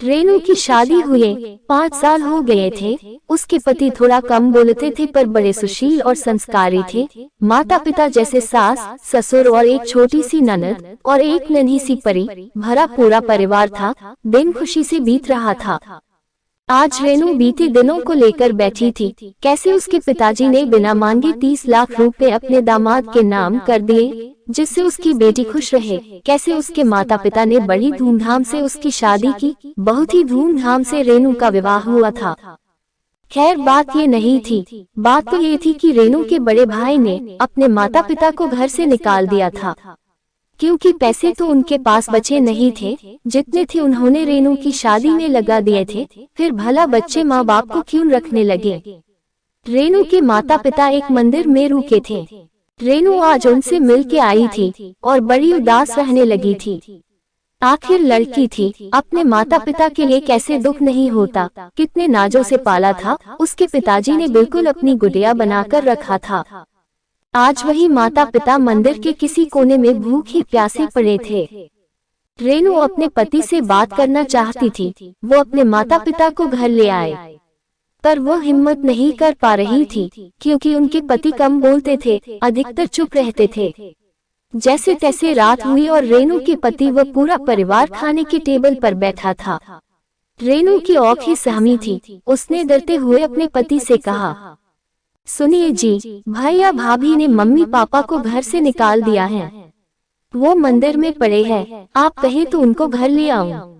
रेनू की शादी हुए 5 साल हो गए थे। उसके पति थोड़ा कम बोलते थे पर बड़े सुशील और संस्कारी थे। माता पिता जैसे सास, ससुर और एक छोटी सी ननद और एक नन्ही सी परी भरा पूरा परिवार था। दिन खुशी से बीत रहा था। आज रेनू बीते दिनों को लेकर बैठी थी। कैसे उसके पिताजी ने बिना मांगे 30 लाख रुपए अपने दामाद के नाम कर दिए, जिससे उसकी बेटी खुश रहे। कैसे उसके माता पिता ने बड़ी धूमधाम से उसकी शादी की। बहुत ही धूमधाम से रेनू का विवाह हुआ था। खैर बात ये नहीं थी। बात तो ये थी कि रेनू के बड़े भाई ने अपने माता पिता को घर से निकाल दिया था, क्योंकि पैसे तो उनके पास बचे नहीं थे। जितने थे उन्होंने रेनू की शादी में लगा दिए थे। फिर भला बच्चे माँ बाप को क्यों रखने लगे। रेनू के माता पिता एक मंदिर में रुके थे। रेनू आज उनसे मिल के आई थी और बड़ी उदास रहने लगी थी। आखिर लड़की थी, अपने माता पिता के लिए कैसे दुख नहीं होता। कितने नाजों से पाला था। उसके पिताजी ने बिल्कुल अपनी गुड़िया बनाकर रखा था। आज वही माता पिता मंदिर के किसी कोने में भूखे प्यासे पड़े थे। रेनू अपने पति से बात करना चाहती थी। वो अपने माता पिता को घर ले आए, पर वो हिम्मत नहीं कर पा रही थी, क्योंकि उनके पति कम बोलते थे, अधिकतर चुप रहते थे। जैसे तैसे रात हुई और रेनू के पति व पूरा परिवार खाने के टेबल पर बैठा था। रेनू की आंखें सहमी थी। उसने डरते हुए अपने पति से कहा, सुनिए जी, भैया भाभी ने मम्मी पापा को घर से निकाल दिया है। वो मंदिर में पड़े हैं, आप कहें तो उनको घर ले आऊं।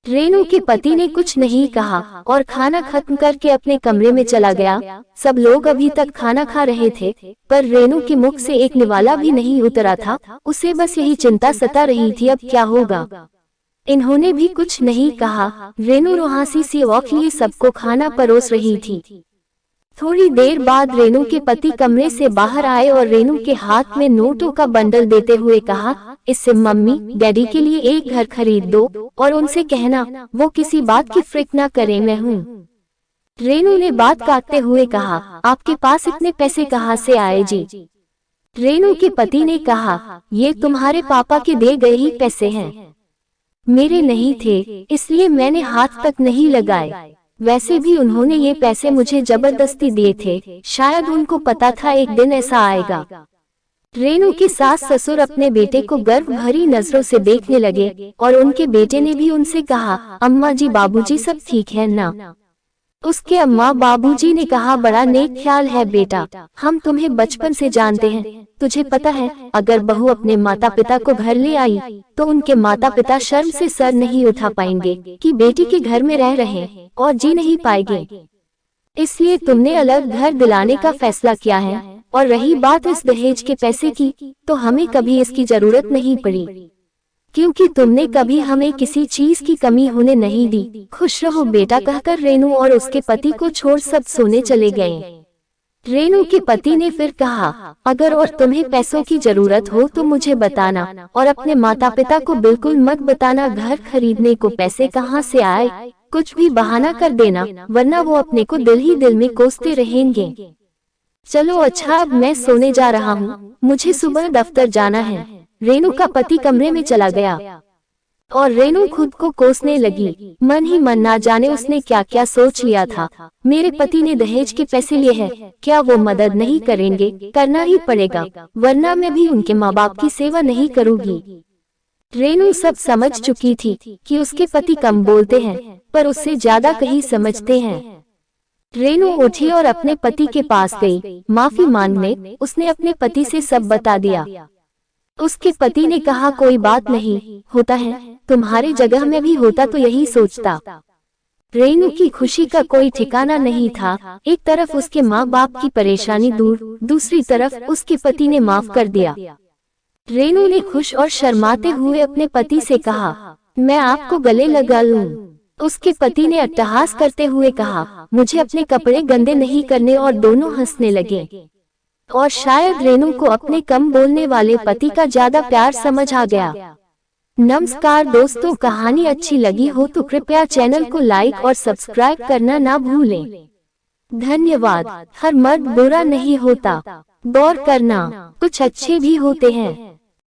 रेनू के पति ने कुछ नहीं कहा और खाना खत्म करके अपने कमरे में चला गया। सब लोग अभी तक खाना खा रहे थे, पर रेनू के मुख से एक निवाला भी नहीं उतरा था। उसे बस यही चिंता सता रही थी, अब क्या होगा। इन्होंने भी कुछ नहीं कहा। रेनू रुहासी सी औख लिए सबको खाना परोस रही थी। थोड़ी देर बाद रेनू के पति कमरे से बाहर आए और रेनू के हाथ में नोटों का बंडल देते हुए कहा, इससे मम्मी डैडी के लिए एक घर खरीद दो और उनसे कहना वो किसी बात की फिक्र न करें, मैं हूँ। रेनू ने बात काटते हुए कहा, आपके पास इतने पैसे कहाँ से आए जी। रेनू के पति ने कहा, ये तुम्हारे पापा के दे गए ही पैसे हैं, मेरे नहीं थे, इसलिए मैंने हाथ तक नहीं लगाए। वैसे भी उन्होंने ये पैसे मुझे जबरदस्ती दिए थे। शायद उनको पता था एक दिन ऐसा आएगा। रेनू के सास ससुर अपने बेटे को गर्व भरी नजरों से देखने लगे और उनके बेटे ने भी उनसे कहा, अम्मा जी बाबूजी सब ठीक है ना। उसके अम्मा बाबूजी ने कहा, बड़ा नेक ख्याल है बेटा, हम तुम्हें बचपन से जानते हैं। तुझे पता है, अगर बहू अपने माता पिता को घर ले आई तो उनके माता पिता शर्म से सर नहीं उठा पाएंगे कि बेटी के घर में रह रहे और जी नहीं पाएंगे। इसलिए तुमने अलग घर दिलाने का फैसला किया है। और रही बात इस दहेज के पैसे की, तो हमें कभी इसकी जरूरत नहीं पड़ी, क्योंकि तुमने कभी हमें किसी चीज की कमी होने नहीं दी। खुश रहो बेटा, कहकर रेनू और उसके पति को छोड़ सब सोने चले गए। रेनू के पति ने फिर कहा, अगर और तुम्हें पैसों की जरूरत हो तो मुझे बताना और अपने माता पिता को बिल्कुल मत बताना घर खरीदने को पैसे कहाँ से आए। कुछ भी बहाना कर देना, वरना वो अपने को दिल ही दिल में कोसते रहेंगे। चलो अच्छा, अब मैं सोने जा रहा हूँ, मुझे सुबह दफ्तर जाना है। रेनू का पति कमरे में चला गया और रेनू खुद को कोसने लगी। मन ही मन ना जाने उसने क्या क्या सोच लिया था। मेरे पति ने दहेज के पैसे लिए हैं, क्या वो मदद नहीं करेंगे? करना ही पड़ेगा, वरना मैं भी उनके माँ बाप की सेवा नहीं करूँगी। रेनू सब समझ चुकी थी कि उसके पति कम बोलते हैं, पर उससे ज्यादा कहीं समझते हैं। रेनू उठी और अपने पति के पास गई माफी मांगने। उसने अपने पति से सब बता दिया। उसके पति ने कहा, कोई बात नहीं, होता है, तुम्हारे जगह में भी होता तो यही सोचता। रेनू की खुशी का कोई ठिकाना नहीं था। एक तरफ उसके माँ बाप की परेशानी दूर, दूसरी तरफ उसके पति ने माफ कर दिया। रेनू ने खुश और शर्माते हुए अपने पति से कहा, मैं आपको गले लगा लूं। उसके पति ने अट्टहास करते हुए कहा, मुझे अपने कपड़े गंदे नहीं करने, और दोनों हंसने लगे। और शायद रेनू को अपने कम बोलने वाले पति का ज्यादा प्यार समझ आ गया। नमस्कार दोस्तों, कहानी अच्छी लगी हो तो कृपया चैनल को लाइक और सब्सक्राइब करना ना भूलें। धन्यवाद। हर मर्द बुरा नहीं होता, गौर करना, कुछ अच्छे भी होते हैं।